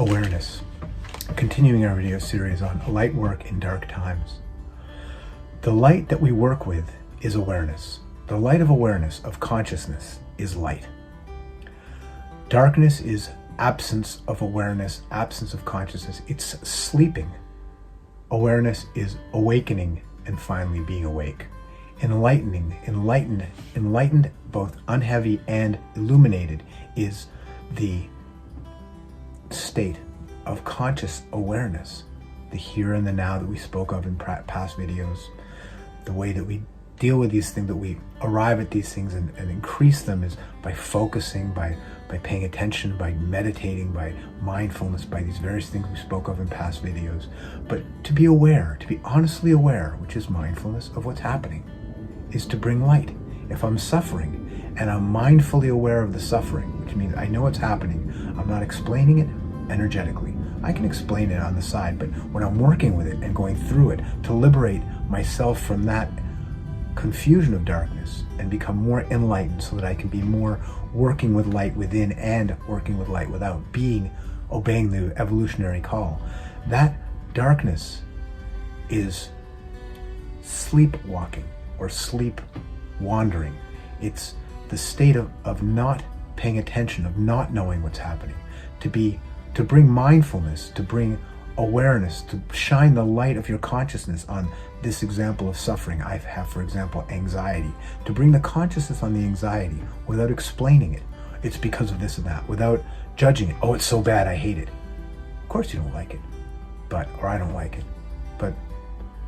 Awareness. Continuing our video series on light work in dark times. The light that we work with is awareness. The light of awareness, of consciousness, is light. Darkness is absence of awareness, absence of consciousness. It's sleeping. Awareness is awakening and finally being awake. Enlightening, enlightened, both unheavy and illuminated, is the state of conscious awareness, the here and the now that we spoke of in past videos, the way that we deal with these things, that we arrive at these things and increase them, is by focusing, by paying attention, by meditating, by mindfulness, by these various things we spoke of in past videos. But to be aware, to be honestly aware, which is mindfulness of what's happening, is to bring light. If I'm suffering and I'm mindfully aware of the suffering, which means I know what's happening, I'm not explaining it energetically. I can explain it on the side, but when I'm working with it and going through it to liberate myself from that confusion of darkness and become more enlightened so that I can be more working with light within and working with light without, obeying the evolutionary call, that darkness is sleepwalking or sleep wandering. It's the state of not paying attention, of not knowing what's happening. To bring mindfulness, to bring awareness, to shine the light of your consciousness on this example of suffering. I have, for example, anxiety. To bring the consciousness on the anxiety without explaining it. It's because of this and that, without judging it. Oh, it's so bad, I hate it. Of course you don't like it, or I don't like it. But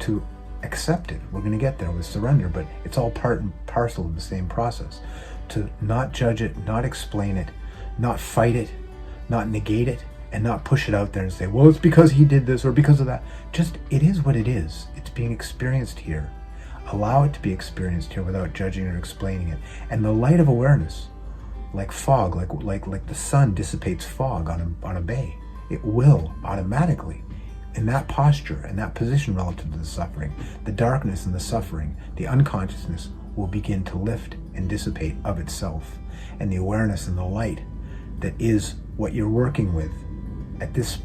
to accept it, we're going to get there with surrender, but it's all part and parcel of the same process. To not judge it, not explain it, not fight it, not negate it, and not push it out there and say, well, it's because he did this or because of that. Just, it is what it is. It's being experienced here. Allow it to be experienced here without judging or explaining it. And the light of awareness, like fog, like the sun dissipates fog on a bay, it will automatically, in that posture and that position relative to the suffering, the darkness and the suffering, the unconsciousness will begin to lift and dissipate of itself. And the awareness and the light that is what you're working with at this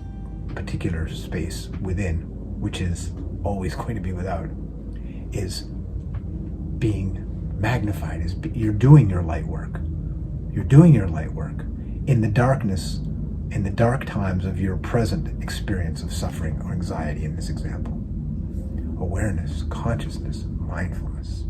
particular space within, which is always going to be without, is being magnified. You're doing your light work. You're doing your light work in the darkness, in the dark times of your present experience of suffering or anxiety in this example. Awareness, consciousness, mindfulness.